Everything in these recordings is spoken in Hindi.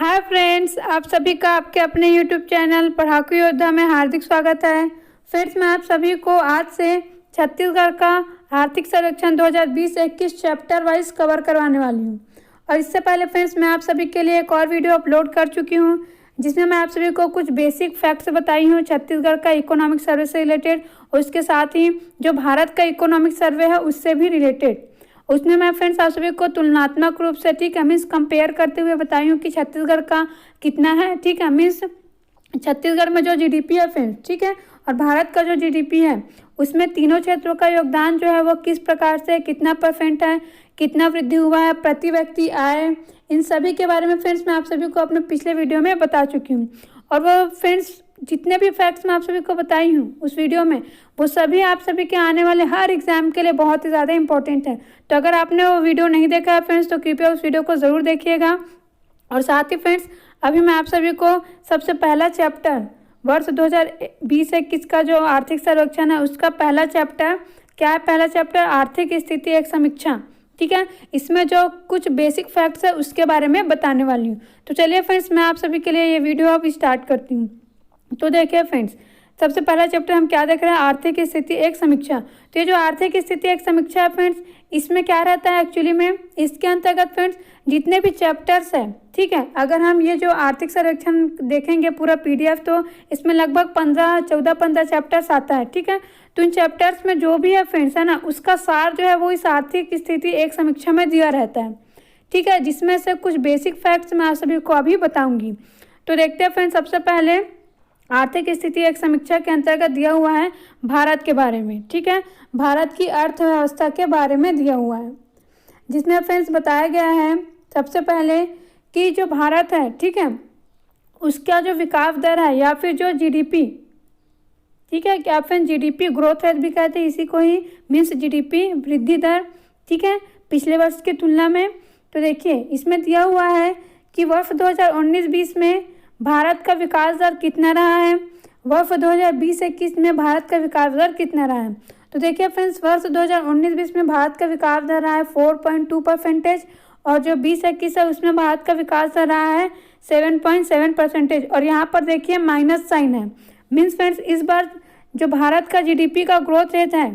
हाय फ्रेंड्स, आप सभी का आपके अपने यूट्यूब चैनल पढ़ाकू योद्धा में हार्दिक स्वागत है। फ्रेंड्स, मैं आप सभी को आज से छत्तीसगढ़ का आर्थिक सर्वेक्षण 2020-21 चैप्टर वाइज कवर करवाने वाली हूँ। और इससे पहले फ्रेंड्स, मैं आप सभी के लिए एक और वीडियो अपलोड कर चुकी हूँ जिसमें मैं आप सभी को कुछ बेसिक फैक्ट्स बताई हूँ छत्तीसगढ़ का इकोनॉमिक सर्वे से रिलेटेड, और उसके साथ ही जो भारत का इकोनॉमिक सर्वे है उससे भी रिलेटेड। उसमें मैं फ्रेंड्स आप सभी को तुलनात्मक रूप से मीन्स कंपेयर करते हुए बताई हूँ कि छत्तीसगढ़ का कितना है। ठीक है, मीन्स छत्तीसगढ़ में जो जीडीपी है फ्रेंड्स, ठीक है, और भारत का जो जीडीपी है उसमें तीनों क्षेत्रों का योगदान जो है वो किस प्रकार से कितना % है, कितना वृद्धि हुआ है, प्रति व्यक्ति आय, इन सभी के बारे में फ्रेंड्स मैं आप सभी को अपने पिछले वीडियो में बता चुकी हूँ। और वो फ्रेंड्स जितने भी फैक्ट्स मैं आप सभी को बताई हूँ उस वीडियो में, वो सभी आप सभी के आने वाले हर एग्जाम के लिए बहुत ही ज़्यादा इंपॉर्टेंट है। तो अगर आपने वो वीडियो नहीं देखा है फ्रेंड्स तो कृपया उस वीडियो को ज़रूर देखिएगा। और साथ ही फ्रेंड्स अभी मैं आप सभी को सबसे पहला चैप्टर वर्ष 2020-21 का जो आर्थिक सर्वेक्षण है उसका पहला चैप्टर क्या है, पहला चैप्टर आर्थिक स्थिति एक समीक्षा। ठीक है, इसमें जो कुछ बेसिक फैक्ट्स है उसके बारे में बताने वाली हूँ। तो चलिए फ्रेंड्स, मैं आप सभी के लिए ये वीडियो अब स्टार्ट करती हूँ। तो देखिए फ्रेंड्स, सबसे पहला चैप्टर हम क्या देख रहे हैं, आर्थिक स्थिति एक समीक्षा। तो ये जो आर्थिक स्थिति एक समीक्षा है फ्रेंड्स, इसमें क्या रहता है एक्चुअली में, इसके अंतर्गत फ्रेंड्स जितने भी चैप्टर्स हैं, ठीक है, अगर हम ये जो आर्थिक सर्वेक्षण देखेंगे पूरा PDF तो इसमें लगभग 14-15 चैप्टर्स आता है। ठीक है, तो इन चैप्टर्स में जो भी है फ्रेंड्स है ना, उसका सार जो है वो इस आर्थिक स्थिति एक समीक्षा में दिया रहता है। ठीक है, जिसमें से कुछ बेसिक फैक्ट्स मैं आप सभी को अभी बताऊंगी। तो देखते हैं फ्रेंड्स, सबसे पहले आर्थिक स्थिति एक समीक्षा के अंतर्गत दिया हुआ है भारत के बारे में। ठीक है, भारत की अर्थव्यवस्था के बारे में दिया हुआ है, जिसमें फ्रेंड्स बताया गया है सबसे पहले कि जो भारत है, ठीक है, उसका जो विकास दर है या फिर जो जीडीपी, ठीक है, क्या फ्रेंड्स जीडीपी ग्रोथ रेट भी कहते हैं इसी को ही, मीन्स जीडीपी वृद्धि दर, ठीक है, पिछले वर्ष की तुलना में। तो देखिए इसमें दिया हुआ है कि वर्ष 2019-20 में भारत का विकास दर कितना रहा है, वर्ष 2020-21 में भारत का विकास दर कितना रहा है। तो देखिए फ्रेंड्स, वर्ष 2019-20 में भारत का विकास दर रहा है 4.2%, और जो 20-21 है उसमें भारत का विकास दर रहा है 7.7%। और यहाँ पर देखिए माइनस साइन है, मीन्स फ्रेंड्स इस बार जो भारत का जीडीपी का ग्रोथ रेट है,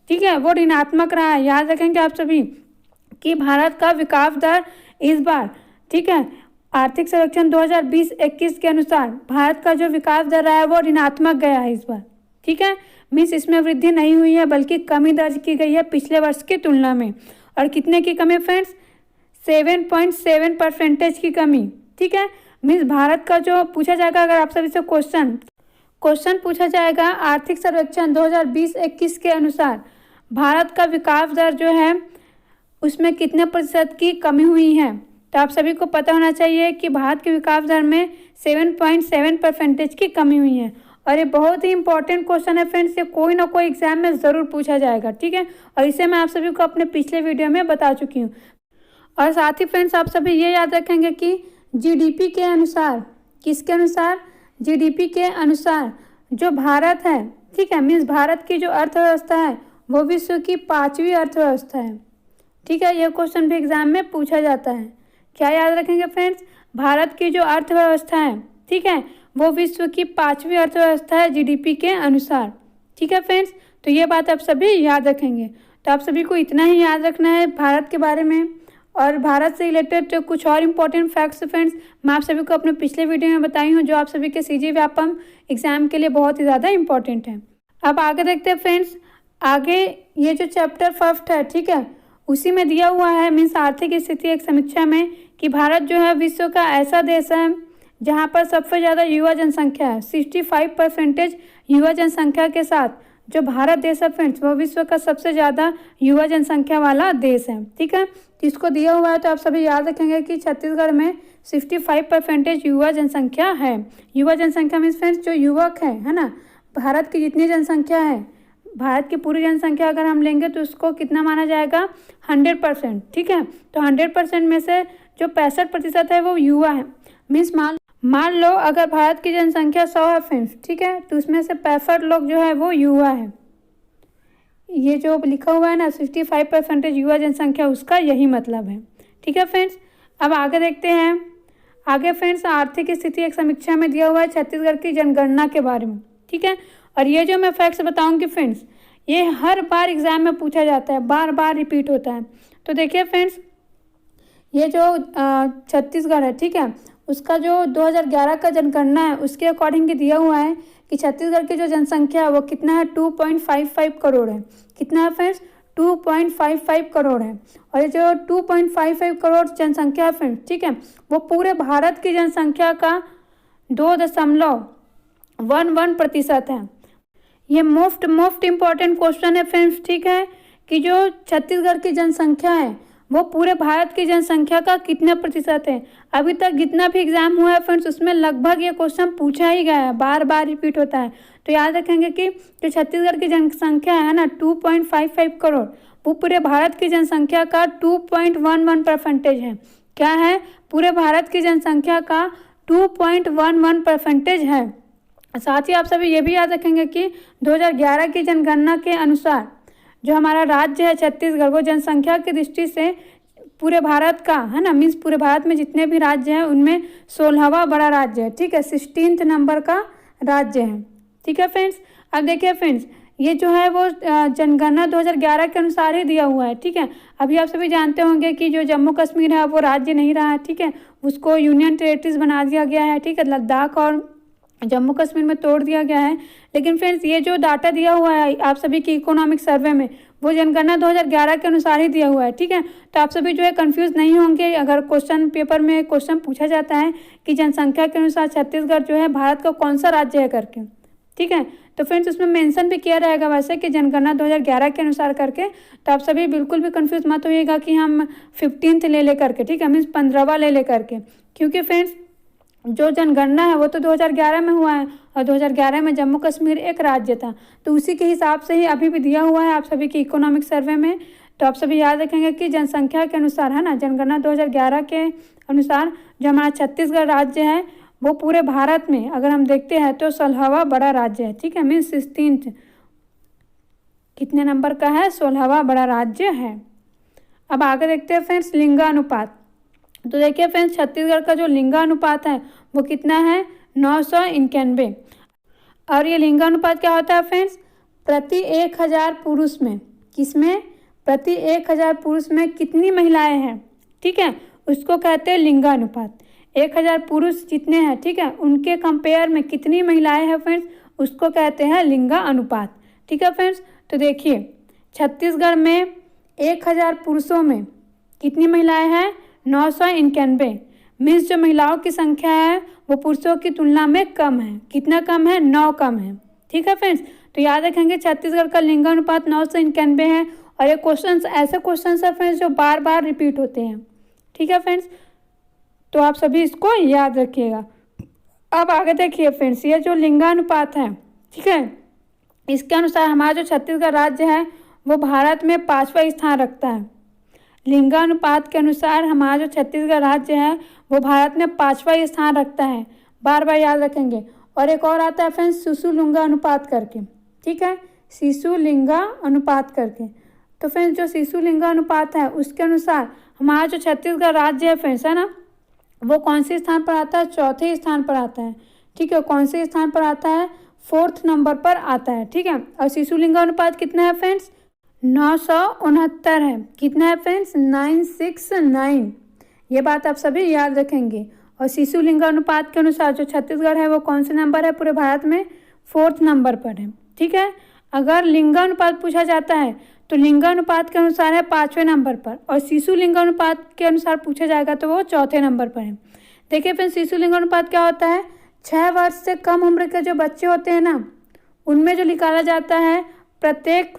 ठीक है, वो ऋणात्मक रहा है। याद रखेंगे आप सभी कि भारत का विकास दर इस बार, ठीक है, आर्थिक सर्वेक्षण 2020-21 के अनुसार भारत का जो विकास दर रहा है वो ऋणात्मक गया है इस बार। ठीक है, मीन्स इसमें वृद्धि नहीं हुई है बल्कि कमी दर्ज की गई है पिछले वर्ष की तुलना में। और कितने की कमी फ्रेंड्स, 7.7% की कमी। ठीक है, मीन्स भारत का जो पूछा जाएगा, अगर आप सभी से क्वेश्चन पूछा जाएगा आर्थिक सर्वेक्षण 2020-21 के अनुसार भारत का विकास दर जो है उसमें कितने % की कमी हुई है, तो आप सभी को पता होना चाहिए कि भारत के विकास दर में 7.7% की कमी हुई है। और ये बहुत ही इंपॉर्टेंट क्वेश्चन है फ्रेंड्स, ये कोई ना कोई एग्जाम में ज़रूर पूछा जाएगा। ठीक है, और इसे मैं आप सभी को अपने पिछले वीडियो में बता चुकी हूँ। और साथ ही फ्रेंड्स आप सभी ये याद रखेंगे कि जीडीपी के अनुसार, किसके अनुसार, जीडीपी के अनुसार जो भारत है, ठीक है, मीन्स भारत की जो अर्थव्यवस्था है वो विश्व की 5वीं अर्थव्यवस्था है। ठीक है, यह क्वेश्चन भी एग्जाम में पूछा जाता है। क्या याद रखेंगे फ्रेंड्स, भारत की जो अर्थव्यवस्था है, ठीक है, वो विश्व की 5वीं अर्थव्यवस्था है जीडीपी के अनुसार। ठीक है फ्रेंड्स, तो ये बात आप सभी याद रखेंगे। तो आप सभी को इतना ही याद रखना है भारत के बारे में। और भारत से रिलेटेड जो कुछ और इम्पोर्टेंट फैक्ट्स फ्रेंड्स मैं आप सभी को अपने पिछले वीडियो में बताई हूँ, जो आप सभी के सीजी व्यापम एग्जाम के लिए बहुत ही ज़्यादा इंपॉर्टेंट है। अब आगे देखते हैं फ्रेंड्स, आगे ये जो चैप्टर फर्स्ट है, ठीक है, उसी में दिया हुआ है मीन्स आर्थिक स्थिति एक समीक्षा में कि भारत जो है विश्व का ऐसा देश है जहाँ पर सबसे ज़्यादा युवा जनसंख्या है। 65% युवा जनसंख्या के साथ जो भारत देश है फ्रेंड्स वो विश्व का सबसे ज़्यादा युवा जनसंख्या वाला देश है। ठीक है, तो इसको दिया हुआ है, तो आप सभी याद रखेंगे कि छत्तीसगढ़ में 65% युवा जनसंख्या है। युवा जनसंख्या मीन्स फ्रेंड्स जो युवक है ना, भारत की जितनी जनसंख्या है, भारत की पूरी जनसंख्या अगर हम लेंगे तो उसको कितना माना जाएगा, 100%। ठीक है, तो 100% में से जो 65% है वो युवा है। मीन्स मान लो अगर भारत की जनसंख्या 100 है फ्रेंड्स, ठीक है, तो उसमें से 65 लोग जो है वो युवा है। ये जो लिखा हुआ है ना 65% युवा जनसंख्या, उसका यही मतलब है। ठीक है फ्रेंड्स, अब आगे देखते हैं आगे फ्रेंड्स आर्थिक स्थिति एक समीक्षा में दिया हुआ है छत्तीसगढ़ की जनगणना के बारे में, ठीक है। और ये जो मैं फैक्ट्स बताऊंगी फ्रेंड्स, ये हर बार एग्जाम में पूछा जाता है, बार बार रिपीट होता है। तो देखिए फ्रेंड्स, ये जो छत्तीसगढ़ है, ठीक है, उसका जो 2011 का जनगणना है उसके अकॉर्डिंग दिया हुआ है कि छत्तीसगढ़ की जो जनसंख्या है वो कितना है, 2.55 करोड़ है। कितना है फ्रेंड्स, 2.55 करोड़ है। और ये जो 2.55 करोड़ जनसंख्या है फ्रेंड्स, ठीक है, वो पूरे भारत की जनसंख्या का 2.11% है। ये मोस्ट इम्पॉर्टेंट क्वेश्चन है फ्रेंड्स, ठीक है, कि जो छत्तीसगढ़ की जनसंख्या है वो पूरे भारत की जनसंख्या का कितना प्रतिशत है। अभी तक जितना भी एग्जाम हुआ है फ्रेंड्स उसमें लगभग ये क्वेश्चन पूछा ही गया है, बार बार रिपीट होता है। तो याद रखेंगे कि जो छत्तीसगढ़ की जनसंख्या है ना 2.55 करोड़, वो पूरे भारत की जनसंख्या का 2.11% है। क्या है, पूरे भारत की जनसंख्या का 2.11% है। साथ ही आप सभी ये भी याद रखेंगे कि 2011 की जनगणना के अनुसार जो हमारा राज्य है छत्तीसगढ़, वो जनसंख्या की दृष्टि से पूरे भारत का है ना, मीन्स पूरे भारत में जितने भी राज्य हैं उनमें 16वां बड़ा राज्य है, ठीक है, 16th नंबर का राज्य है, ठीक है फ्रेंड्स। अब देखिए फ्रेंड्स, ये जो है वो जनगणना 2011 के अनुसार ही दिया हुआ है, ठीक है। अभी आप सभी जानते होंगे कि जो जम्मू कश्मीर है वो राज्य नहीं रहा है, ठीक है, उसको यूनियन टेरिटरीज बना दिया गया है, ठीक है, लद्दाख और जम्मू कश्मीर में तोड़ दिया गया है। लेकिन फ्रेंड्स ये जो डाटा दिया हुआ है आप सभी की इकोनॉमिक सर्वे में, वो जनगणना 2011 के अनुसार ही दिया हुआ है, ठीक है। तो आप सभी जो है कंफ्यूज नहीं होंगे अगर क्वेश्चन पेपर में क्वेश्चन पूछा जाता है कि जनसंख्या के अनुसार छत्तीसगढ़ जो है भारत का कौन सा राज्य है करके, ठीक है। तो फ्रेंड्स उसमें मेंशन भी किया रहेगा वैसे कि जनगणना 2011 के अनुसार करके। तो आप सभी बिल्कुल भी कंफ्यूज मत होइएगा कि हम 15th ले करके, ठीक है, मीन्स 15वां ले करके, क्योंकि फ्रेंड्स जो जनगणना है वो तो 2011 में हुआ है और 2011 में जम्मू कश्मीर एक राज्य था, तो उसी के हिसाब से ही अभी भी दिया हुआ है आप सभी की इकोनॉमिक सर्वे में। तो आप सभी याद रखेंगे कि जनसंख्या के अनुसार है ना, जनगणना 2011 के अनुसार जो हमारा छत्तीसगढ़ राज्य है वो पूरे भारत में अगर हम देखते हैं तो 16वां बड़ा राज्य है, ठीक है, मीन्स 16th कितने नंबर का है, 16वां बड़ा राज्य है। अब आगे देखते हैं फ्रेंड्स लिंगानुपात। तो देखिए फ्रेंड्स छत्तीसगढ़ का जो लिंगानुपात है वो कितना है, 991। और ये लिंगानुपात क्या होता है फ्रेंड्स, प्रति 1000 पुरुष में, किसमें, प्रति 1000 पुरुष में कितनी महिलाएं हैं, ठीक है, उसको कहते हैं लिंगानुपात। 1000 पुरुष जितने हैं, ठीक है, उनके कंपेयर में कितनी महिलाएं हैं फ्रेंड्स, उसको कहते हैं लिंगा अनुपात, ठीक है फ्रेंड्स। तो देखिए छत्तीसगढ़ में 1000 पुरुषों में कितनी महिलाएं हैं, 991। मीन्स जो महिलाओं की संख्या है वो पुरुषों की तुलना में कम है। कितना कम है, 9 कम है, ठीक है फ्रेंड्स। तो याद रखेंगे छत्तीसगढ़ का लिंगानुपात 991 है। और ये क्वेश्चन ऐसे क्वेश्चन है फ्रेंड्स जो बार बार रिपीट होते हैं, ठीक है फ्रेंड्स, तो आप सभी इसको याद रखिएगा। अब आगे देखिए फ्रेंड्स, ये जो लिंगानुपात है, ठीक है, इसके अनुसार हमारा जो छत्तीसगढ़ राज्य है वो भारत में 5वां स्थान रखता है। लिंगानुपात के अनुसार हमारा जो छत्तीसगढ़ राज्य है वो भारत में 5वां स्थान रखता है, बार बार याद रखेंगे। और एक और आता है फ्रेंड्स शिशु लिंगा अनुपात करके, ठीक है, शिशु लिंगा अनुपात करके। तो फ्रेंड्स जो शिशु लिंगा अनुपात है उसके अनुसार हमारा जो छत्तीसगढ़ राज्य है फ्रेंड्स, है ना, वो कौन से स्थान पर आता है, 4थे स्थान पर आता है, ठीक है, कौन से स्थान पर आता है, 4th नंबर पर आता है, ठीक है। और शिशु लिंगा अनुपात कितना है फ्रेंड्स, 969 है। कितना है फ्रेंड्स, 969। ये बात आप सभी याद रखेंगे। और शिशु लिंगानुपात के अनुसार जो छत्तीसगढ़ है वो कौन से नंबर है पूरे भारत में, 4th नंबर पर है, ठीक है। अगर लिंगानुपात पूछा जाता है तो लिंगानुपात के अनुसार है 5वें नंबर पर, और शिशु लिंगानुपात के अनुसार पूछा जाएगा तो वो 4थे नंबर पर है। देखिए फिर शिशु लिंगानुपात क्या होता है, 6 वर्ष से कम उम्र के जो बच्चे होते हैं ना, उनमें जो निकाला जाता है प्रत्येक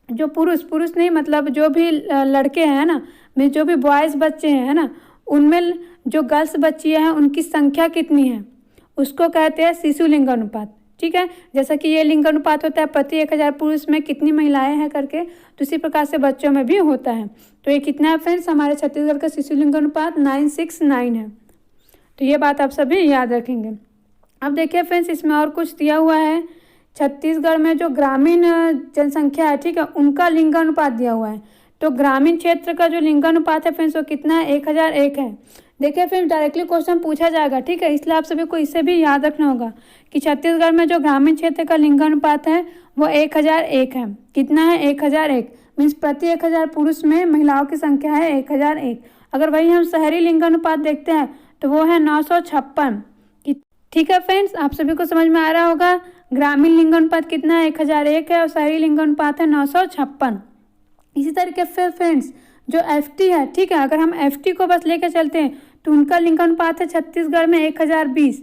जो पुरुष नहीं मतलब जो भी लड़के हैं ना, में जो भी बॉयज़ बच्चे हैं, है ना, उनमें जो गर्ल्स बच्ची हैं उनकी संख्या कितनी है, उसको कहते हैं शिशु लिंगानुपात, ठीक है। जैसा कि ये लिंगानुपात होता है प्रति 1000 पुरुष में कितनी महिलाएं हैं करके, तो इसी प्रकार से बच्चों में भी होता है। तो ये कितना है फ्रेंड्स, हमारे छत्तीसगढ़ का शिशु लिंगानुपात 969 है। तो ये बात आप सभी याद रखेंगे। अब देखिए फ्रेंड्स इसमें और कुछ दिया हुआ है, छत्तीसगढ़ में जो ग्रामीण जनसंख्या है, ठीक है, उनका लिंगानुपात दिया हुआ है। तो ग्रामीण क्षेत्र का जो लिंगानुपात है फ्रेंड्स वो कितना है, 1001 है। देखिए फ्रेंड्स डायरेक्टली क्वेश्चन पूछा जाएगा, ठीक है, इसलिए आप सभी को इसे भी याद रखना होगा कि छत्तीसगढ़ में जो ग्रामीण क्षेत्र का लिंगानुपात है वो 1001 है। कितना है, 1001, मीन्स प्रति 1000 पुरुष में महिलाओं की संख्या है 1001। अगर वही हम शहरी लिंगानुपात देखते हैं तो वो है 956। ठीक है फ्रेंड्स, आप सभी को समझ में आ रहा होगा ग्रामीण लिंगानुपात कितना है, 1001 है, और शहरी लिंगानुपात है 956। इसी तरीके से फ्रेंड्स जो एफटी है, ठीक है, अगर हम एफटी को बस लेकर चलते हैं तो उनका लिंगानुपात है छत्तीसगढ़ में 1020।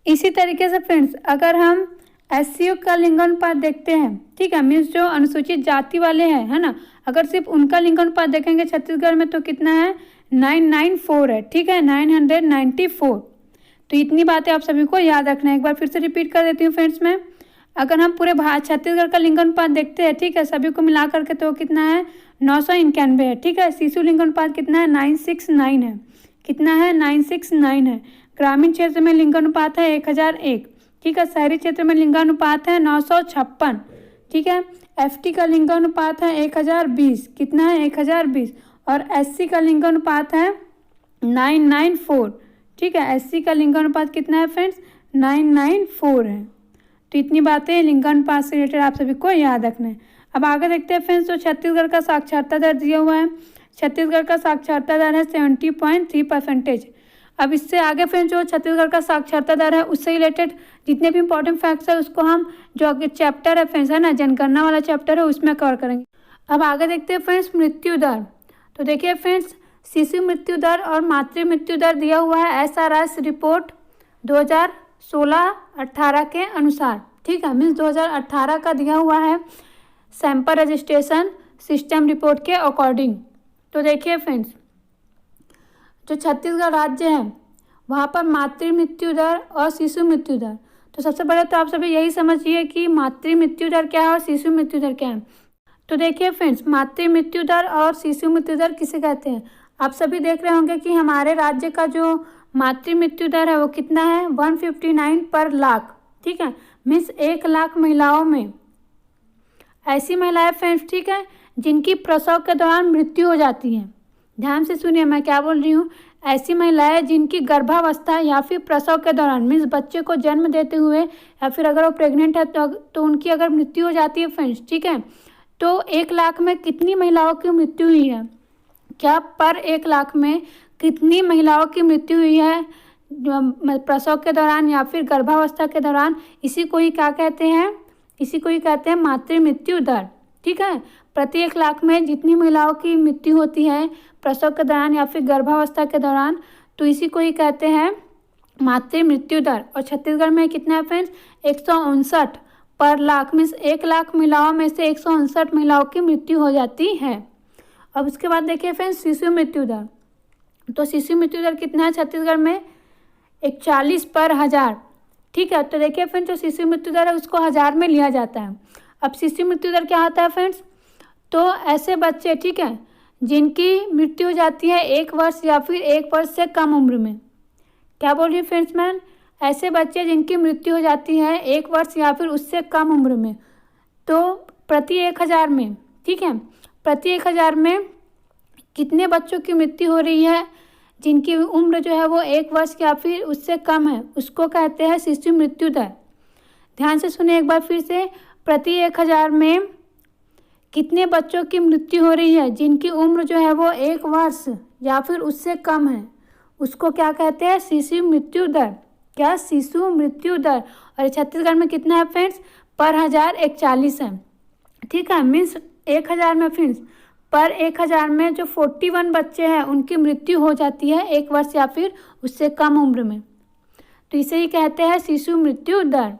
इसी तरीके से फ्रेंड्स अगर हम एससी का लिंगानुपात देखते हैं, ठीक है, मीन्स जो अनुसूचित जाति वाले हैं, है ना, अगर सिर्फ उनका लिंगानुपात देखेंगे छत्तीसगढ़ में तो कितना है, 994 है, ठीक है, 994। तो इतनी बातें आप सभी को याद रखना है। एक बार फिर से रिपीट कर देती हूँ फ्रेंड्स मैं, अगर हम पूरे छत्तीसगढ़ का लिंगानुपात देखते हैं, ठीक है, सभी को मिला करके तो कितना है, 991 है, ठीक है। शिशु लिंगानुपात कितना है, 969 है, कितना है, 969 है। ग्रामीण क्षेत्र में लिंगानुपात है 1001, ठीक है। शहरी क्षेत्र में लिंगानुपात है 956, ठीक है। एफटी का लिंगानुपात है 1020, कितना है, 1020। और एससी का लिंगानुपात है 994, ठीक है। एससी का लिंगानुपात कितना है फ्रेंड्स, 994 है। तो इतनी बातें लिंगानुपात से रिलेटेड आप सभी को याद रखना है। अब आगे देखते हैं फ्रेंड्स, तो छत्तीसगढ़ का साक्षरता दर दिया हुआ है। छत्तीसगढ़ का साक्षरता दर है 70.3%। अब इससे आगे फ्रेंड्स जो छत्तीसगढ़ का साक्षरता दर है उससे रिलेटेड जितने भी इंपॉर्टेंट फैक्ट्स है उसको हम जो आगे चैप्टर है फ्रेंड्स, है ना, जनगणना वाला चैप्टर है, उसमें कवर करेंगे। अब आगे देखते हैं फ्रेंड्स मृत्यु दर। तो देखिए फ्रेंड्स शिशु मृत्यु दर और मातृ मृत्यु दर दिया हुआ है SRS रिपोर्ट 2016-18 के अनुसार, ठीक है, मीन्स 2018 का दिया हुआ है सैंपल रजिस्ट्रेशन सिस्टम रिपोर्ट के अकॉर्डिंग। तो देखिए फ्रेंड्स जो छत्तीसगढ़ राज्य है वहाँ पर मातृ मृत्यु दर और शिशु मृत्यु दर, तो सबसे पहले तो आप सभी यही समझिए कि मातृ मृत्यु दर क्या है और शिशु मृत्यु दर क्या है। तो देखिए फ्रेंड्स मातृ मृत्यु दर और शिशु मृत्यु दर किसे कहते हैं। आप सभी देख रहे होंगे कि हमारे राज्य का जो मातृ मृत्यु दर है वो कितना है, 159 पर लाख, ठीक है, मीन्स 1 लाख महिलाओं में ऐसी महिलाएं फ्रेंड्स, ठीक है, जिनकी प्रसव के दौरान मृत्यु हो जाती है। ध्यान से सुनिए मैं क्या बोल रही हूँ, ऐसी महिलाएं जिनकी गर्भावस्था या फिर प्रसव के दौरान मीन्स बच्चे को जन्म देते हुए या फिर अगर वो प्रेग्नेंट है तो उनकी अगर मृत्यु हो जाती है फ्रेंड्स, ठीक है, तो 1 लाख में कितनी महिलाओं की मृत्यु हुई है, क्या पर 1 लाख में कितनी महिलाओं की मृत्यु हुई है प्रसव के दौरान या फिर गर्भावस्था के दौरान, इसी को ही क्या कहते हैं, इसी को ही कहते हैं मातृ मृत्यु दर, ठीक है। प्रति 1 लाख में जितनी महिलाओं की मृत्यु होती है प्रसव के दौरान या फिर गर्भावस्था के दौरान, तो इसी को ही कहते हैं मातृ मृत्यु दर। और छत्तीसगढ़ में कितना है फ्रेंड्स, 159 पर लाख, मीन्स 1 लाख महिलाओं में से 159 महिलाओं की मृत्यु हो जाती है। अब उसके बाद देखिए फ्रेंड्स शिशु मृत्यु दर। तो शिशु मृत्यु दर कितना है छत्तीसगढ़ में, 41 पर 1000, ठीक है। तो देखिए फ्रेंड्स जो शिशु मृत्यु दर है उसको 1000 में लिया जाता है। अब शिशु मृत्यु दर क्या होता है फ्रेंड्स, तो ऐसे बच्चे, ठीक है, जिनकी मृत्यु हो जाती है 1 वर्ष या फिर 1 वर्ष से कम उम्र में। क्या बोल रही है फ्रेंड्स मैन, ऐसे बच्चे जिनकी मृत्यु हो जाती है 1 वर्ष या फिर उससे कम उम्र में, तो प्रति 1000 में, ठीक है, प्रति 1000 में कितने बच्चों की मृत्यु हो रही है जिनकी उम्र जो है वो 1 वर्ष या फिर उससे कम है, उसको कहते हैं शिशु मृत्यु दर। ध्यान से सुनिए एक बार फिर से, प्रति 1000 में कितने बच्चों की मृत्यु हो रही है जिनकी उम्र जो है वो 1 वर्ष या फिर उससे कम है, उसको क्या कहते हैं, शिशु मृत्यु दर। क्या, शिशु मृत्यु दर। और छत्तीसगढ़ में कितना है फ्रेंड्स, पर 1000 41 है, ठीक है, मीन्स 1000 में फ्रेंड्स पर 1000 में जो 41 बच्चे हैं उनकी मृत्यु हो जाती है 1 वर्ष या फिर उससे कम उम्र में, तो इसे ही कहते हैं शिशु मृत्यु दर।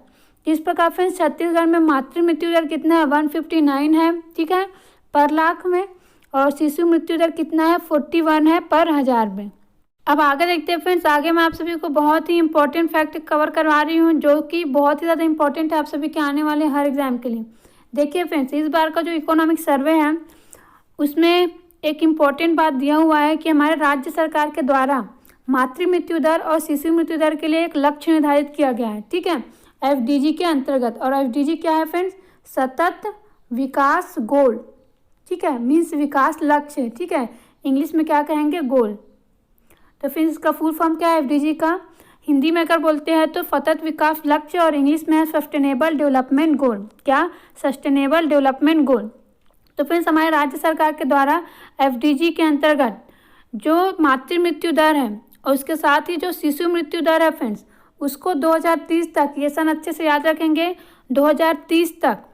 इस प्रकार फ्रेंड्स छत्तीसगढ़ में मातृ मृत्यु दर कितना है, 159 है, ठीक है, पर लाख में, और शिशु मृत्यु दर कितना है, 41 है पर 1000 में। अब आगे देखते हैं फ्रेंड्स, आगे मैं आप सभी को बहुत ही इंपॉर्टेंट फैक्ट कवर करवा रही हूँ जो कि बहुत ही ज़्यादा इंपॉर्टेंट है आप सभी के आने वाले हर एग्जाम के लिए। देखिए फ्रेंड्स इस बार का जो इकोनॉमिक सर्वे है उसमें एक इम्पॉर्टेंट बात दिया हुआ है कि हमारे राज्य सरकार के द्वारा मातृ मृत्यु दर और शिशु मृत्यु दर के लिए एक लक्ष्य निर्धारित किया गया है, ठीक है, FDG के अंतर्गत। और FDG क्या है फ्रेंड्स, सतत विकास गोल, ठीक है, मीन्स विकास लक्ष्य, ठीक है, इंग्लिश में क्या कहेंगे, गोल। तो फिर इसका फुल फॉर्म क्या है एफडीजी का, हिंदी में अगर बोलते हैं तो सतत विकास लक्ष्य, और इंग्लिश में है सस्टेनेबल डेवलपमेंट गोल। क्या, सस्टेनेबल डेवलपमेंट गोल। तो फिर हमारे राज्य सरकार के द्वारा एफडीजी के अंतर्गत जो मातृ मृत्यु दर है और उसके साथ ही जो शिशु मृत्यु दर है फ्रेंड्स, उसको 2030 तक, ये सन अच्छे से याद रखेंगे, 2030 तक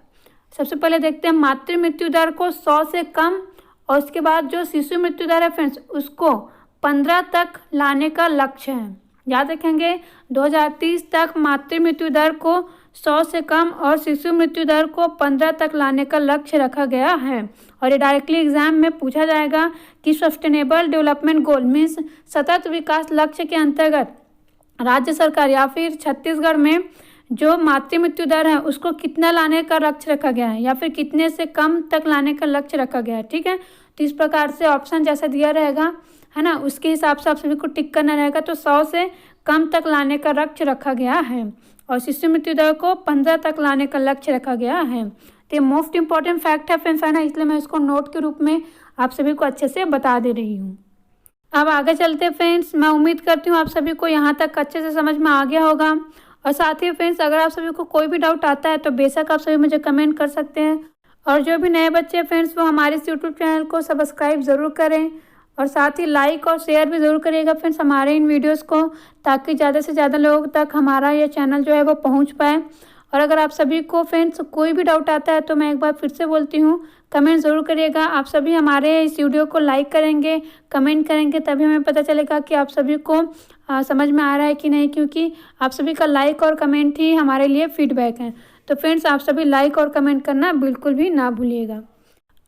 सबसे पहले देखते हैं मातृ मृत्यु दर को 100 से कम, और उसके बाद जो शिशु मृत्यु दर है फ्रेंड्स उसको 15 तक लाने का लक्ष्य है। याद रखेंगे 2030 तक मातृ मृत्यु दर को 100 से कम और शिशु मृत्यु दर को 15 तक लाने का लक्ष्य रखा गया है। और ये डायरेक्टली एग्जाम में पूछा जाएगा कि सस्टेनेबल डेवलपमेंट गोल मीन्स सतत विकास लक्ष्य के अंतर्गत राज्य सरकार या फिर छत्तीसगढ़ में जो मातृ मृत्यु दर है उसको कितना लाने का लक्ष्य रखा गया है, या फिर कितने से कम तक लाने का लक्ष्य रखा गया है। ठीक है, तो इस प्रकार से ऑप्शन जैसा दिया रहेगा है ना, उसके हिसाब से आप सभी को टिक करना रहेगा। तो 100 से कम तक लाने का लक्ष्य रखा गया है और शिशु मृत्यु दर को 15 तक लाने का लक्ष्य रखा गया है। तो ये मोस्ट इंपॉर्टेंट फैक्ट है फ्रेंड्स, है ना, इसलिए मैं इसको नोट के रूप में आप सभी को अच्छे से बता दे रही हूँ। अब आगे चलते फ्रेंड्स, मैं उम्मीद करती हूँ आप सभी को यहाँ तक अच्छे से समझ में आ गया होगा। और साथ ही फ्रेंड्स, अगर आप सभी को कोई भी डाउट आता है तो बेशक आप सभी मुझे कमेंट कर सकते हैं। और जो भी नए बच्चे फ्रेंड्स वो हमारे इस यूट्यूब चैनल को सब्सक्राइब ज़रूर करें और साथ ही लाइक और शेयर भी ज़रूर करिएगा फ्रेंड्स हमारे इन वीडियोस को, ताकि ज़्यादा से ज़्यादा लोगों तक हमारा ये चैनल जो है वो पहुंच पाए। और अगर आप सभी को फ्रेंड्स कोई भी डाउट आता है तो मैं एक बार फिर से बोलती हूँ, कमेंट ज़रूर करिएगा। आप सभी हमारे इस वीडियो को लाइक करेंगे, कमेंट करेंगे, तभी हमें पता चलेगा कि आप सभी को समझ में आ रहा है कि नहीं, क्योंकि आप सभी का लाइक और कमेंट ही हमारे लिए फीडबैक है। तो फ्रेंड्स, आप सभी लाइक और कमेंट करना बिल्कुल भी ना भूलिएगा।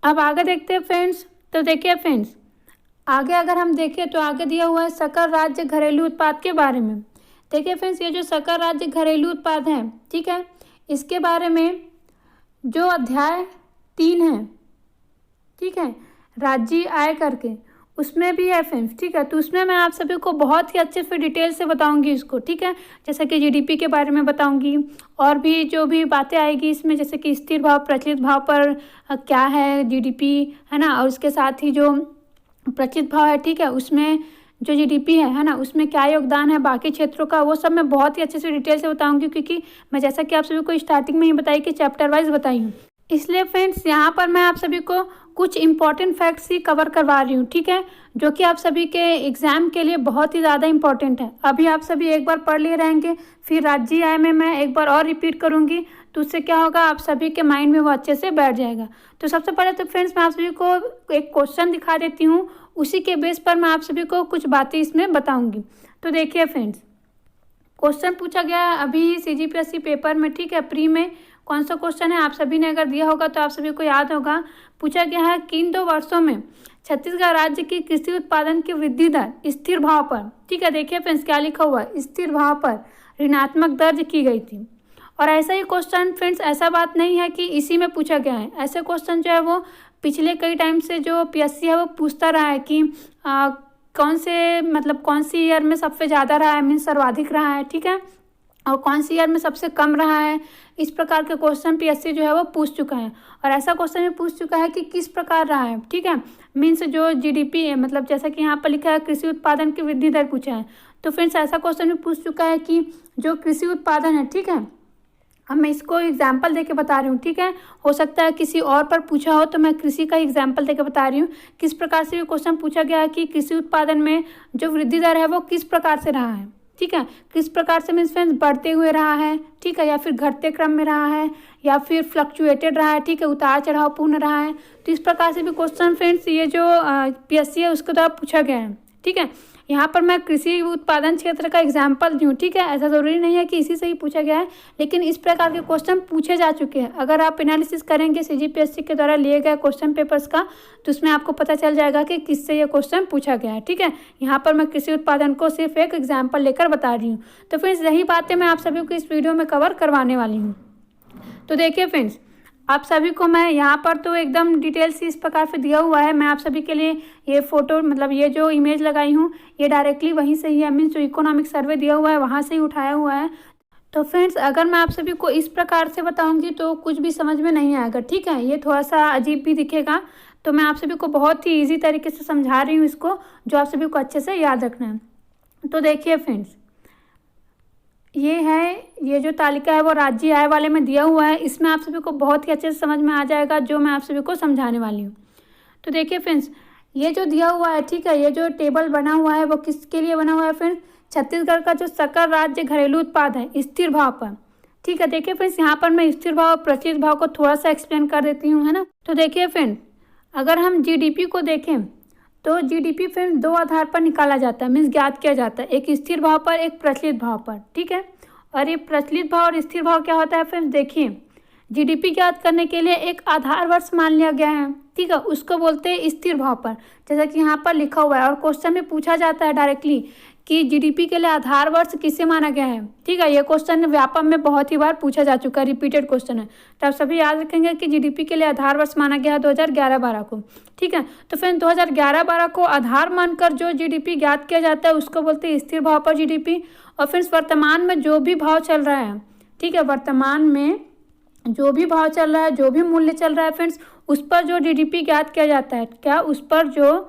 अब आगे देखते हैं फ्रेंड्स। तो देखिए फ्रेंड्स, आगे अगर हम देखें तो आगे दिया हुआ है सकल राज्य घरेलू उत्पाद के बारे में। देखिए फ्रेंड्स, ये जो सकल राज्य घरेलू उत्पाद है, ठीक है, इसके बारे में जो अध्याय 3 है, ठीक है, राज्य आय करके, उसमें भी है फ्रेंड्स। ठीक है, तो उसमें मैं आप सभी को बहुत ही अच्छे से डिटेल से बताऊंगी इसको। ठीक है, जैसे कि जीडीपी के बारे में बताऊंगी और भी जो भी बातें आएगी इसमें, जैसे कि स्थिर भाव प्रचलित भाव पर क्या है जीडीपी, है ना, और उसके साथ ही जो प्रचलित भाव है, ठीक है, उसमें जो जीडीपी है ना, उसमें क्या योगदान है बाकी क्षेत्रों का, वो सब मैं बहुत ही अच्छे से डिटेल से बताऊंगी, क्योंकि मैं जैसा कि आप सभी को स्टार्टिंग में ही बताई कि चैप्टर वाइज बताई हूँ। इसलिए फ्रेंड्स, यहाँ पर मैं आप सभी को कुछ इंपॉर्टेंट फैक्ट्स ही कवर करवा रही हूँ, ठीक है, जो कि आप सभी के एग्जाम के लिए बहुत ही ज़्यादा इंपॉर्टेंट है। अभी आप सभी एक बार पढ़ लिए रहेंगे, फिर राज्य आय में मैं एक बार और रिपीट करूँगी, तो उससे क्या होगा, आप सभी के माइंड में वो अच्छे से बैठ जाएगा। तो सबसे पहले तो फ्रेंड्स, मैं आप सभी को एक क्वेश्चन दिखा देती हूँ, उसी के बेस पर मैं आप सभी को कुछ बातें इसमें बताऊँगी। तो देखिए फ्रेंड्स, क्वेश्चन पूछा गया अभी सीजीपीएससी पेपर में, ठीक है, प्री में कौन सा क्वेश्चन है, आप सभी ने अगर दिया होगा तो आप सभी को याद होगा। पूछा गया है कि इन 2 वर्षों में छत्तीसगढ़ राज्य की कृषि उत्पादन की वृद्धि दर स्थिर भाव पर, ठीक है, देखिए फ्रेंड्स क्या लिखा हुआ है, स्थिर भाव पर ऋणात्मक दर्ज की गई थी। और ऐसा ही क्वेश्चन फ्रेंड्स, ऐसा बात नहीं है कि इसी में पूछा गया है, ऐसे क्वेश्चन जो है वो पिछले कई टाइम से जो पीएससी है वो पूछता रहा है कि कौन से मतलब कौन सी ईयर में सबसे ज़्यादा रहा है, मीन्स सर्वाधिक रहा है, ठीक है, और कौन सी ईयर में सबसे कम रहा है। इस प्रकार के क्वेश्चन पीएससी जो है वो पूछ चुका है। और ऐसा क्वेश्चन भी पूछ चुका है कि किस प्रकार रहा है, ठीक है, मीन्स जो जीडीपी है, मतलब जैसा कि यहाँ पर लिखा है कृषि उत्पादन की वृद्धि दर पूछा है, तो फ्रेंड्स ऐसा क्वेश्चन भी पूछ चुका है कि जो कृषि उत्पादन है, ठीक है, अब मैं इसको एग्जाम्पल देके बता रही हूँ, ठीक है, हो सकता है किसी और पर पूछा हो, तो मैं कृषि का एग्जाम्पल देके बता रही हूँ किस प्रकार से ये क्वेश्चन पूछा गया है कि कृषि उत्पादन में जो वृद्धि दर है वो किस प्रकार से रहा है, ठीक है, किस प्रकार से मीन्स फ्रेंड्स बढ़ते हुए रहा है, ठीक है, या फिर घटते क्रम में रहा है, या फिर फ्लक्चुएटेड रहा है, ठीक है, उतार चढ़ाव पूर्ण रहा है। तो इस प्रकार से भी क्वेश्चन फ्रेंड्स ये जो पीएससी है उसके द्वारा पूछा गया है, ठीक है। यहाँ पर मैं कृषि उत्पादन क्षेत्र का एग्जाम्पल दूँ, ठीक है, ऐसा ज़रूरी नहीं है कि इसी से ही पूछा गया है, लेकिन इस प्रकार के क्वेश्चन पूछे जा चुके हैं। अगर आप एनालिसिस करेंगे सीजीपीएससी के द्वारा लिए गए क्वेश्चन पेपर्स का, तो उसमें आपको पता चल जाएगा कि किससे ये क्वेश्चन पूछा गया है, ठीक है। यहाँ पर मैं कृषि उत्पादन को सिर्फ एक एग्जाम्पल लेकर बता रही हूँ। तो फ्रेंड्स, यही बातें मैं आप सभी को इस वीडियो में कवर करवाने वाली हूँ। तो देखिए फ्रेंड्स, आप सभी को मैं यहाँ पर तो एकदम डिटेल से इस प्रकार से दिया हुआ है। मैं आप सभी के लिए ये फ़ोटो मतलब ये जो इमेज लगाई हूँ ये डायरेक्टली वहीं से ही है, मीन्स जो इकोनॉमिक सर्वे दिया हुआ है वहाँ से ही उठाया हुआ है। तो फ्रेंड्स, अगर मैं आप सभी को इस प्रकार से बताऊंगी तो कुछ भी समझ में नहीं आएगा, ठीक है, ये थोड़ा सा अजीब भी दिखेगा। तो मैं आप सभी को बहुत ही ईजी तरीके से समझा रही हूँ इसको, जो आप सभी को अच्छे से याद रखना है। तो देखिए फ्रेंड्स, ये जो तालिका है वो राज्य आय वाले में दिया हुआ है। इसमें आप सभी को बहुत ही अच्छे से समझ में आ जाएगा जो मैं आप सभी को समझाने वाली हूँ। तो देखिए फ्रेंड्स, ये जो दिया हुआ है, ठीक है, ये जो टेबल बना हुआ है वो किसके लिए बना हुआ है फ्रेंड्स? छत्तीसगढ़ का जो सकल राज्य घरेलू उत्पाद है स्थिर भाव पर, ठीक है। देखिए फ्रेंड्स, यहाँ पर मैं स्थिर भाव और प्रचलित भाव को थोड़ा सा एक्सप्लेन कर देती हूँ, है ना। तो देखिए फ्रेंड, अगर हम जीडीपी को देखें तो जीडीपी फ्रेंड्स दो आधार पर निकाला जाता है, मीन्स ज्ञात किया जाता है, एक स्थिर भाव पर, एक प्रचलित भाव पर, ठीक है। और ये प्रचलित भाव और स्थिर भाव क्या होता है फ्रेंड्स? देखिए, जीडीपी ज्ञात करने के लिए एक आधार वर्ष मान लिया गया है, ठीक है, उसको बोलते हैं स्थिर भाव पर, जैसा कि यहाँ पर लिखा हुआ है। और क्वेश्चन में पूछा जाता है डायरेक्टली कि जीडीपी के लिए आधार वर्ष किसे माना गया है, ठीक है। ये क्वेश्चन व्यापम में बहुत ही बार पूछा जा चुका है, रिपीटेड क्वेश्चन है। तो आप सभी याद रखेंगे कि जीडीपी के लिए आधार वर्ष माना गया है 2011-12 को, ठीक है। तो फिर 2011-12 को आधार मानकर जो जीडीपी ज्ञात किया जाता है उसको बोलते हैं स्थिर भाव पर जीडीपी। और फिर वर्तमान में जो भी भाव चल रहा है, ठीक है, वर्तमान में जो भी भाव चल रहा है, जो भी मूल्य चल रहा है फ्रेंड्स, उस पर जो जीडीपी ज्ञात किया जाता है, क्या उस पर जो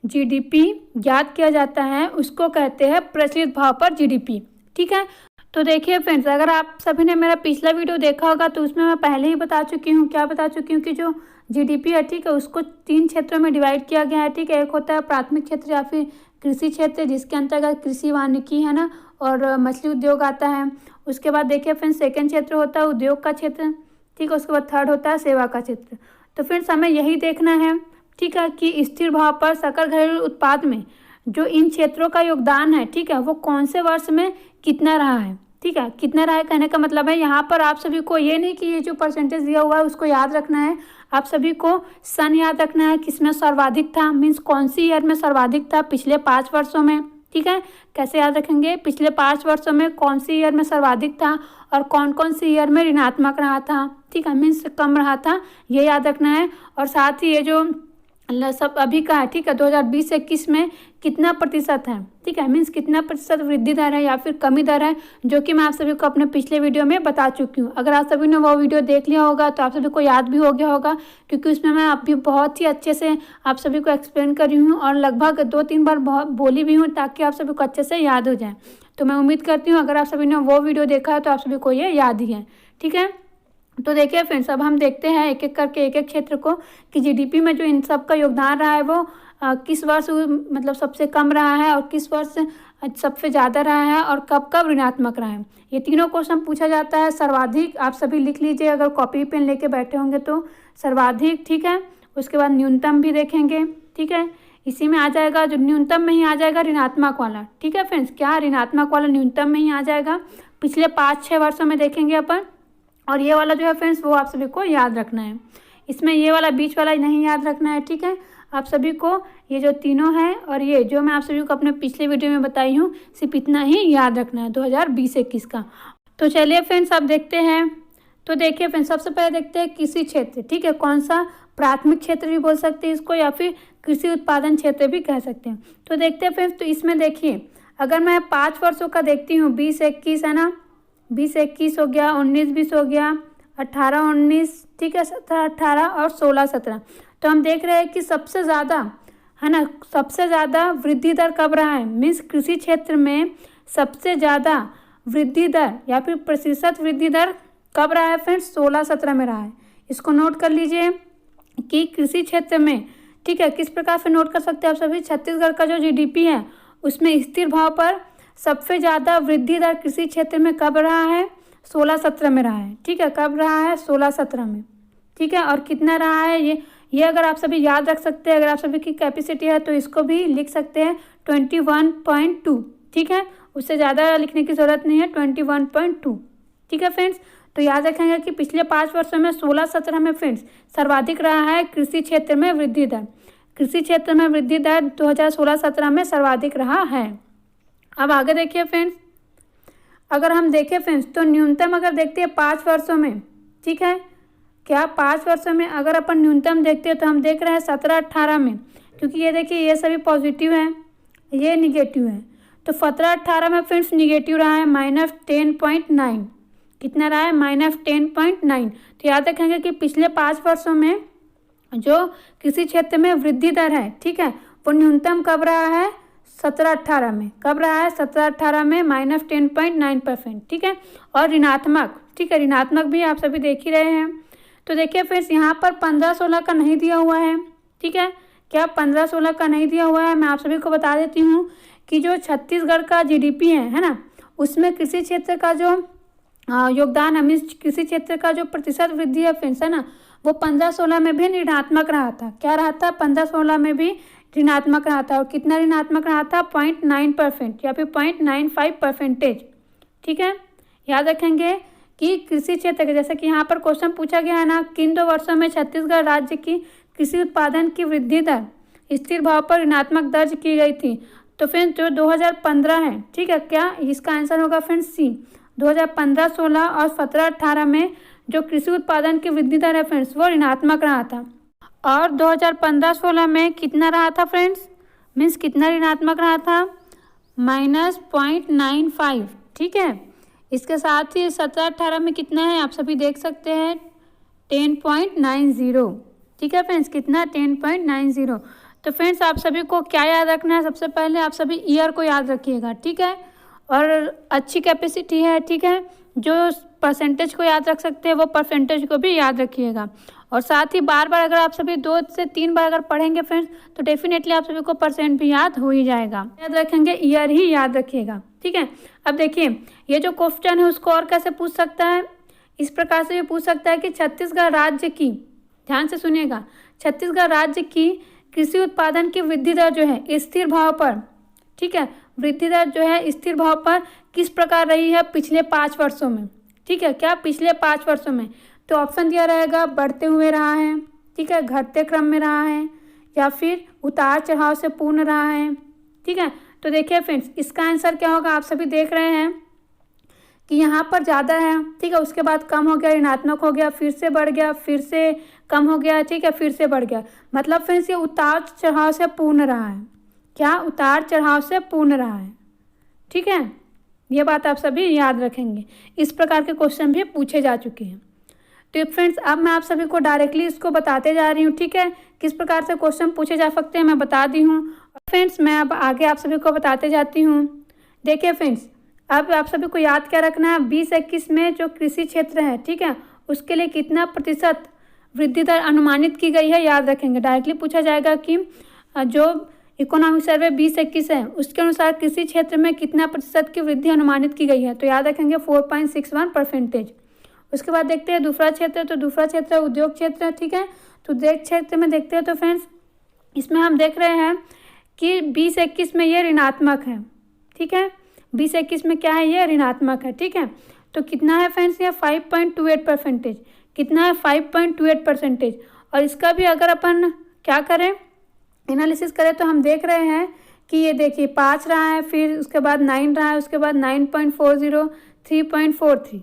जीडीपी ज्ञात किया जाता है उसको कहते हैं प्रचलित भाव पर जीडीपी, ठीक है। तो देखिए फ्रेंड्स, अगर आप सभी ने मेरा पिछला वीडियो देखा होगा तो उसमें मैं पहले ही बता चुकी हूँ, क्या बता चुकी हूँ कि जो जीडीपी है, ठीक है, उसको 3 क्षेत्रों में डिवाइड किया गया है, ठीक है। एक होता है प्राथमिक क्षेत्र या फिर कृषि क्षेत्र, जिसके अंतर्गत कृषि वानिकी, है ना, और मछली उद्योग आता है। उसके बाद देखिए फ्रेंड्स, सेकंड क्षेत्र होता है उद्योग का क्षेत्र, ठीक है। उसके बाद थर्ड होता है सेवा का क्षेत्र। तो फ्रेंड्स, हमें यही देखना है, ठीक है, कि स्थिर भाव पर सकल घरेलू उत्पाद में जो इन क्षेत्रों का योगदान है, ठीक है, वो कौन से वर्ष में कितना रहा है, ठीक है। कितना रहा है कहने का मतलब है यहाँ पर आप सभी को ये नहीं कि ये जो परसेंटेज दिया हुआ है उसको याद रखना है, आप सभी को सन याद रखना है, किसमें सर्वाधिक था, मीन्स कौन सी ईयर में सर्वाधिक था पिछले 5 वर्षों में, ठीक है। कैसे याद रखेंगे? पिछले 5 वर्षों में कौन सी ईयर में सर्वाधिक था और कौन कौन सी ईयर में ऋणात्मक रहा था, ठीक है, मीन्स कम रहा था, ये याद रखना है। और साथ ही ये जो सब अभी का है, ठीक है, 2020-21 में कितना प्रतिशत है, ठीक है, मीन्स कितना प्रतिशत वृद्धि दर है या फिर कमी दर है, जो कि मैं आप सभी को अपने पिछले वीडियो में बता चुकी हूँ। अगर आप सभी ने वो वीडियो देख लिया होगा तो आप सभी को याद भी हो गया होगा, क्योंकि उसमें मैं अभी बहुत ही अच्छे से आप सभी को एक्सप्लेन कर रही हूँ और लगभग 2-3 बार बोली भी हूँ, ताकि आप सभी को अच्छे से याद हो जाए। तो मैं उम्मीद करती हूँ अगर आप सभी ने वो वीडियो देखा है तो आप सभी को ये याद ही है, ठीक है। तो देखिए फ्रेंड्स, अब हम देखते हैं एक एक करके एक एक क्षेत्र को कि जीडीपी में जो इन सब का योगदान रहा है वो किस वर्ष मतलब सबसे कम रहा है और किस वर्ष सबसे ज़्यादा रहा है और कब कब ऋणात्मक रहा है। ये तीनों क्वेश्चन पूछा जाता है। सर्वाधिक आप सभी लिख लीजिए, अगर कॉपी पेन लेके बैठे होंगे तो सर्वाधिक, ठीक है। उसके बाद न्यूनतम भी देखेंगे, ठीक है, इसी में आ जाएगा, जो न्यूनतम में ही आ जाएगा ऋणात्मक वाला, ठीक है फ्रेंड्स। क्या ऋणात्मक वाला न्यूनतम में ही आ जाएगा, पिछले 5-6 वर्षों में देखेंगे अपन। और ये वाला जो है फ्रेंड्स वो आप सभी को याद रखना है, इसमें ये वाला बीच वाला नहीं याद रखना है, ठीक है। आप सभी को ये जो तीनों हैं और ये जो मैं आप सभी को अपने पिछले वीडियो में बताई हूँ सिर्फ इतना ही याद रखना है 2020-21 का। तो चलिए फ्रेंड्स, अब देखते हैं। तो देखिए फ्रेंड्स, सबसे पहले देखते हैं कृषि क्षेत्र, ठीक है, कौन सा, प्राथमिक क्षेत्र भी बोल सकते हैं इसको या फिर कृषि उत्पादन क्षेत्र भी कह सकते हैं। तो देखते हैं फ्रेंड्स, तो इसमें देखिए अगर मैं 5 वर्षों का देखती हूँ, 20-21 है ना, 20-21 हो गया, 19-20 हो गया, 18-19, ठीक है, 17-18 और 16-17। तो हम देख रहे हैं कि सबसे ज़्यादा, है ना, सबसे ज़्यादा वृद्धि दर कब रहा है, मीन्स कृषि क्षेत्र में सबसे ज़्यादा वृद्धि दर या फिर प्रतिशत वृद्धि दर कब रहा है फ्रेंड्स? 16-17 में रहा है। इसको नोट कर लीजिए कि कृषि क्षेत्र में, ठीक है, किस प्रकार से नोट कर सकते हैं आप सभी, छत्तीसगढ़ का जो जीडीपी है उसमें स्थिर भाव पर सबसे ज़्यादा वृद्धि दर कृषि क्षेत्र में कब रहा है? 16-17 में रहा है, ठीक है। कब रहा है? 16-17 में, ठीक है। और कितना रहा है ये अगर आप सभी याद रख सकते हैं, अगर आप सभी की कैपेसिटी है तो इसको भी लिख सकते हैं 21.2, ठीक है, उससे ज़्यादा लिखने की ज़रूरत नहीं है, 21.2, ठीक है फ्रेंड्स। तो याद रखेंगे कि पिछले 5 वर्षों में 16-17 में फ्रेंड्स सर्वाधिक रहा है कृषि क्षेत्र में वृद्धि दर, कृषि क्षेत्र में वृद्धि दर 2016-17 में सर्वाधिक रहा है। अब आगे देखिए फ्रेंड्स, अगर हम देखें फ्रेंड्स तो न्यूनतम अगर देखते हैं 5 वर्षों में, ठीक है, क्या 5 वर्षों में अगर अपन न्यूनतम देखते हैं तो हम देख रहे हैं 17-18 में, क्योंकि ये देखिए ये सभी पॉजिटिव हैं, ये निगेटिव है। तो 17-18 में फ्रेंड्स निगेटिव रहा है -10.9, कितना रहा है? -10.9। तो याद रखेंगे कि पिछले 5 वर्षों में जो कृषि क्षेत्र में वृद्धि दर है, ठीक है, वो न्यूनतम कब रहा है? 17-18 में। कब रहा है? 17-18 में -10.9%, ठीक है। और ऋणात्मक, ठीक है, ऋणात्मक भी आप सभी देख ही रहे हैं। तो देखिए फ्रेंड्स, यहाँ पर 15-16 का नहीं दिया हुआ है, ठीक है। क्या 15-16 का नहीं दिया हुआ है? मैं आप सभी को बता देती हूँ कि जो छत्तीसगढ़ का जीडीपी है ना, उसमें कृषि क्षेत्र का जो योगदान है, मीन्स कृषि क्षेत्र का जो प्रतिशत वृद्धि है फ्रेंड्स, है ना, वो 15-16 में भी ऋणात्मक रहा था। क्या रहा था? 15-16 में भी ऋणात्मक रहा था। और कितना ऋणात्मक रहा था? 0.9% या फिर 0.95%, ठीक है। याद रखेंगे कि कृषि क्षेत्र के, जैसे कि यहाँ पर क्वेश्चन पूछा गया है ना, किन 2 वर्षों में छत्तीसगढ़ राज्य की कृषि उत्पादन की वृद्धि दर स्थिर भाव पर ऋणात्मक दर्ज की गई थी? तो फ्रेंड्स जो 2015 है, ठीक है, क्या इसका आंसर होगा फ्रेंड्स? सी। 2015-16 और 17-18 में जो कृषि उत्पादन की वृद्धि दर है फ्रेंड्स, वो ऋणात्मक रहा था। और 2015-16 में कितना रहा था फ्रेंड्स? मीन्स कितना ऋणात्मक रहा था? -0.95, ठीक है। इसके साथ ही 17-18 में कितना है आप सभी देख सकते हैं, 10.90, ठीक है फ्रेंड्स, कितना? 10.90। तो फ्रेंड्स आप सभी को क्या याद रखना है? सबसे पहले आप सभी ईयर को याद रखिएगा, ठीक है। और अच्छी कैपेसिटी है, ठीक है। जो परसेंटेज को याद रख सकते हैं वो परसेंटेज को भी याद रखिएगा। और साथ ही बार बार अगर आप सभी 2 से 3 बार अगर पढ़ेंगे फ्रेंड्स, तो डेफिनेटली आप सभी को परसेंट भी याद हो ही जाएगा। याद रखेंगे, ईयर ही याद रखिएगा, ठीक है। अब देखिए, ये जो क्वेश्चन है उसको और कैसे पूछ सकता है? इस प्रकार से भी पूछ सकता है कि छत्तीसगढ़ राज्य की, ध्यान से सुनिएगा, छत्तीसगढ़ राज्य की कृषि उत्पादन की वृद्धि दर जो है स्थिर भाव पर, ठीक है, वृद्धि दर जो है स्थिर भाव पर किस प्रकार रही है पिछले 5 वर्षों में, ठीक है। क्या? पिछले 5 वर्षों में। तो ऑप्शन दिया रहेगा, बढ़ते हुए रहा है, ठीक है, घटते क्रम में रहा है, या फिर उतार चढ़ाव से पूर्ण रहा है, ठीक है। तो देखिए फ्रेंड्स, इसका आंसर क्या होगा? आप सभी देख रहे हैं कि यहाँ पर ज़्यादा है, ठीक है, उसके बाद कम हो गया, ऋणात्मक हो गया, फिर से बढ़ गया, फिर से कम हो गया, ठीक है, फिर से बढ़ गया। मतलब फ्रेंड्स ये उतार चढ़ाव से पूर्ण रहा है। क्या? उतार चढ़ाव से पूर्ण रहा है, ठीक है। ये बात आप सभी याद रखेंगे। इस प्रकार के क्वेश्चन भी पूछे जा चुके हैं। तो फ्रेंड्स अब मैं आप सभी को डायरेक्टली इसको बताते जा रही हूँ, ठीक है, किस प्रकार से क्वेश्चन पूछे जा सकते हैं मैं बता दी हूँ। फ्रेंड्स मैं अब आगे आप सभी को बताते जाती हूँ। देखिए फ्रेंड्स, अब आप सभी को याद क्या रखना है? 2021 में जो कृषि क्षेत्र है, ठीक है, उसके लिए कितना प्रतिशत वृद्धि दर अनुमानित की गई है, याद रखेंगे। डायरेक्टली पूछा जाएगा कि जो इकोनॉमिक सर्वे 2021 है उसके अनुसार कृषि क्षेत्र में कितना प्रतिशत की वृद्धि अनुमानित की गई है, तो याद रखेंगे 4.61%। उसके बाद देखते हैं दूसरा क्षेत्र, तो दूसरा क्षेत्र उद्योग क्षेत्र, ठीक है। तो उद्योग क्षेत्र में देखते हैं तो फ्रेंड्स इसमें हम देख रहे हैं कि 2021 में ये ऋणात्मक है, ठीक है, 2021 में क्या है? ये ऋणात्मक है, ठीक है। तो कितना है फ्रेंड्स? ये 5.28%। कितना है? 5.28%। और इसका भी अगर अपन क्या करें, एनालिसिस करें, तो हम देख रहे हैं कि ये देखिए 5 रहा है, फिर उसके बाद 9 रहा है, उसके बाद 9.40, 3.43,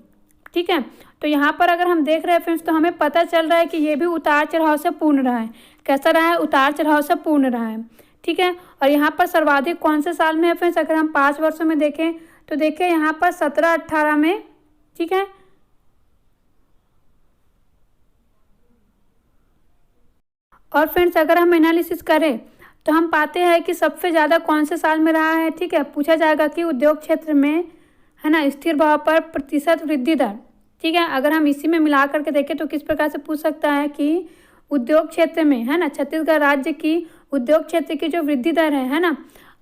ठीक है। तो यहाँ पर अगर हम देख रहे हैं फ्रेंड्स, तो हमें पता चल रहा है कि ये भी उतार चढ़ाव से पूर्ण रहा है। कैसा रहा है? उतार चढ़ाव से पूर्ण रहा है, ठीक है। और यहाँ पर सर्वाधिक कौन से साल में है फ्रेंड्स? अगर हम 5 वर्षों में देखें तो देखिए यहाँ पर 17-18 में, ठीक है। और फ्रेंड्स अगर हम एनालिसिस करें तो हम पाते हैं कि सबसे ज़्यादा कौन से साल में रहा है, ठीक है। पूछा जाएगा कि उद्योग क्षेत्र में, है ना, स्थिर भाव पर प्रतिशत वृद्धि दर, ठीक है। अगर हम इसी में मिला करके देखें तो किस प्रकार से पूछ सकता है कि उद्योग क्षेत्र में, है ना, छत्तीसगढ़ राज्य की उद्योग क्षेत्र की जो वृद्धि दर है ना,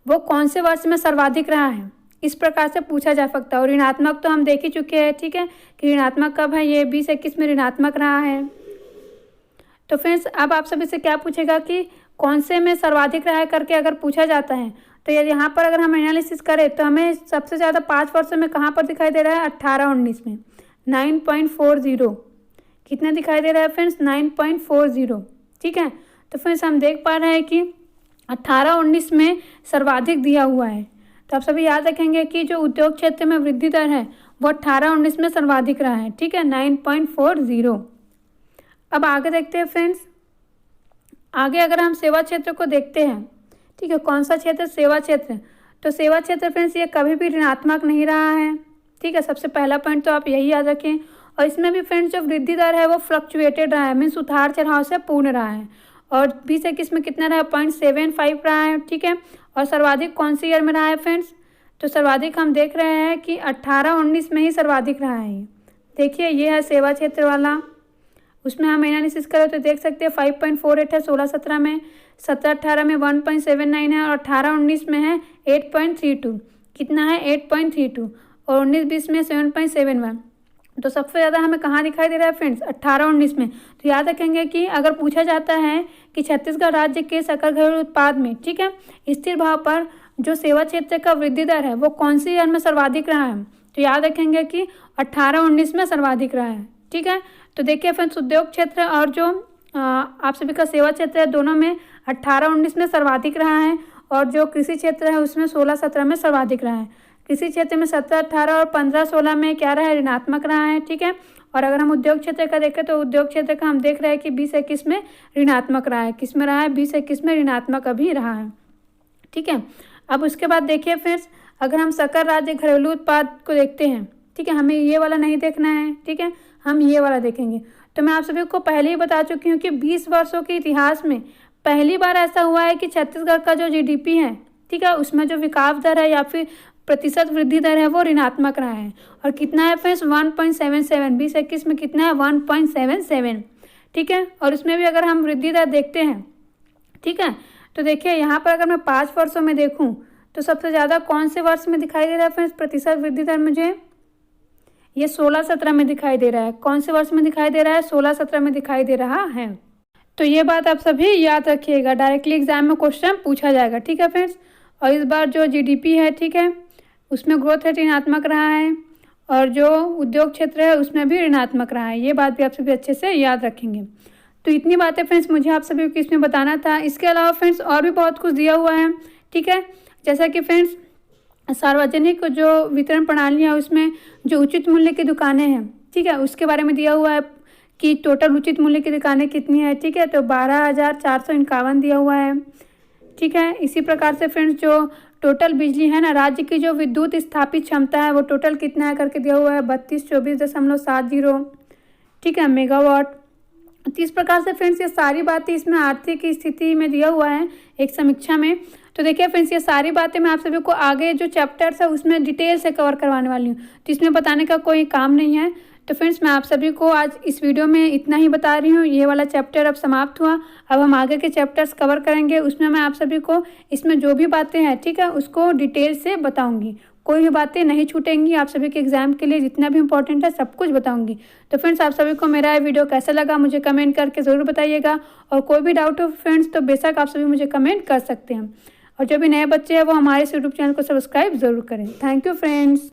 वो कौन से वर्ष में सर्वाधिक रहा है, इस प्रकार से पूछा जा सकता है। और ऋणात्मक तो हम देख ही चुके हैं, ठीक है, कि ऋणात्मक कब है? ये 2021 में ऋणात्मक रहा है। तो फ्रेंड्स अब आप सभी से क्या पूछेगा कि कौन से में सर्वाधिक रहा है करके अगर पूछा जाता है, तो यहाँ पर अगर हम एनालिसिस करें तो हमें सबसे ज़्यादा 5 वर्षों में कहाँ पर दिखाई दे रहा है? 18-19 में 9.40। कितना दिखाई दे रहा है फ्रेंड्स? 9.40, ठीक है। तो फ्रेंड्स हम देख पा रहे हैं कि 18-19 में सर्वाधिक दिया हुआ है। तो आप सभी याद रखेंगे कि जो उद्योग क्षेत्र में वृद्धि दर है वो 18-19 में सर्वाधिक रहा है, ठीक है, 9.40। अब आगे देखते हैं फ्रेंड्स, आगे अगर हम सेवा क्षेत्र को देखते हैं, ठीक है, कौन सा क्षेत्र? सेवा क्षेत्र। तो सेवा क्षेत्र फ्रेंड्स ये कभी भी ऋणात्मक नहीं रहा है, ठीक है, सबसे पहला पॉइंट तो आप यही याद रखें। और इसमें भी फ्रेंड्स जो वृद्धि दर है वो फ्लक्चुएटेड रहा है, मीन्स उतार चढ़ाव से पूर्ण रहा है। और 2021 में कितना रहा है, 0.75 रहा है, ठीक है। और सर्वाधिक कौन सी ईयर में रहा है फ्रेंड्स, तो सर्वाधिक हम देख रहे हैं कि 18-19 में ही सर्वाधिक रहा है। देखिए ये है सेवा क्षेत्र वाला, उसमें हम एनालिसिस करें तो देख सकते हैं 5.48 है 16-17 में, 17-18 में 1.79 है और 18-19 में है 8.32। कितना है, 8.32। और 19-20 में 7.71। तो सबसे ज़्यादा हमें कहाँ दिखाई दे रहा है फ्रेंड्स, 18-19 में। तो याद रखेंगे कि अगर पूछा जाता है कि छत्तीसगढ़ राज्य के सकल घरेलू उत्पाद में, ठीक है, स्थिर भाव पर जो सेवा क्षेत्र का वृद्धि दर है वो कौन सी ईयर में सर्वाधिक रहा है, तो याद रखेंगे कि 18-19 में सर्वाधिक रहा है, ठीक है। तो देखिए फ्रेंड्स उद्योग क्षेत्र और जो आप सभी का सेवा क्षेत्र है दोनों में 18-19 में सर्वाधिक रहा है, और जो कृषि क्षेत्र है उसमें 16-17 में सर्वाधिक रहा है। कृषि क्षेत्र में 17-18 और 15-16 में क्या रहा है, ऋणात्मक रहा है, ठीक है। और अगर हम उद्योग क्षेत्र का देखें तो उद्योग क्षेत्र का हम देख रहे हैं कि 2021 में ऋणात्मक रहा है। किस में रहा है, 2021 में ऋणात्मक अभी रहा है, ठीक है। अब उसके बाद देखिए फ्रेंड्स, अगर हम सकल राज्य घरेलू उत्पाद को देखते हैं, ठीक है, हमें ये वाला नहीं देखना है, ठीक है, हम ये वाला देखेंगे। तो मैं आप सभी को पहले ही बता चुकी हूँ कि 20 वर्षों के इतिहास में पहली बार ऐसा हुआ है कि छत्तीसगढ़ का जो जीडीपी है, ठीक है, उसमें जो विकास दर है या फिर प्रतिशत वृद्धि दर है वो ऋणात्मक रहा है। और कितना है फ्रेंड्स, 1.77। 2021 में कितना है, 1.77, ठीक है। और उसमें भी अगर हम वृद्धि दर देखते हैं, ठीक है, तो देखिए यहाँ पर अगर मैं 5 वर्षों में देखूँ तो सबसे ज़्यादा कौन से वर्ष में दिखाई दे रहा है फ्रेंड्स प्रतिशत वृद्धि दर, मुझे ये 16-17 में दिखाई दे रहा है। कौन से वर्ष में दिखाई दे रहा है, 16-17 में दिखाई दे रहा है। तो ये बात आप सभी याद रखिएगा, डायरेक्टली एग्जाम में क्वेश्चन पूछा जाएगा, ठीक है फ्रेंड्स। और इस बार जो जीडीपी है, ठीक है, उसमें ग्रोथ रेट ऋणात्मक रहा है, और जो उद्योग क्षेत्र है उसमें भी ऋणात्मक रहा है। ये बात भी आप सभी अच्छे से याद रखेंगे। तो इतनी बातें फ्रेंड्स मुझे आप सभी को इसमें बताना था। इसके अलावा फ्रेंड्स और भी बहुत कुछ दिया हुआ है, ठीक है, जैसा कि फ्रेंड्स सार्वजनिक जो वितरण प्रणाली है उसमें जो उचित मूल्य की दुकानें हैं, ठीक है, उसके बारे में दिया हुआ है कि टोटल उचित मूल्य की दुकानें कितनी है, ठीक है, तो 12,451 दिया हुआ है, ठीक है। इसी प्रकार से फ्रेंड्स जो टोटल बिजली है ना, राज्य की जो विद्युत स्थापित क्षमता है वो टोटल कितना है करके दिया हुआ है, 3224.70, ठीक है, मेगावाट। तो इस प्रकार से फ्रेंड्स ये सारी बातें इसमें आर्थिक स्थिति में दिया हुआ है एक समीक्षा में। तो देखिए फ्रेंड्स ये सारी बातें मैं आप सभी को आगे जो चैप्टर्स है उसमें डिटेल से कवर करवाने वाली हूँ, तो इसमें बताने का कोई काम नहीं है। तो फ्रेंड्स मैं आप सभी को आज इस वीडियो में इतना ही बता रही हूँ। ये वाला चैप्टर अब समाप्त हुआ, अब हम आगे के चैप्टर्स कवर करेंगे। उसमें मैं आप सभी को इसमें जो भी बातें हैं, ठीक है, उसको डिटेल से बताऊँगी, कोई भी बातें नहीं छूटेंगी। आप सभी के एग्जाम के लिए जितना भी इंपॉर्टेंट है सब कुछ बताऊंगी। तो फ्रेंड्स आप सभी को मेरा ये वीडियो कैसा लगा मुझे कमेंट करके ज़रूर बताइएगा, और कोई भी डाउट हो फ्रेंड्स तो बेशक आप सभी मुझे कमेंट कर सकते हैं। और जो भी नए बच्चे हैं वो हमारे इस यूट्यूब चैनल को सब्सक्राइब ज़रूर करें। Thank you friends.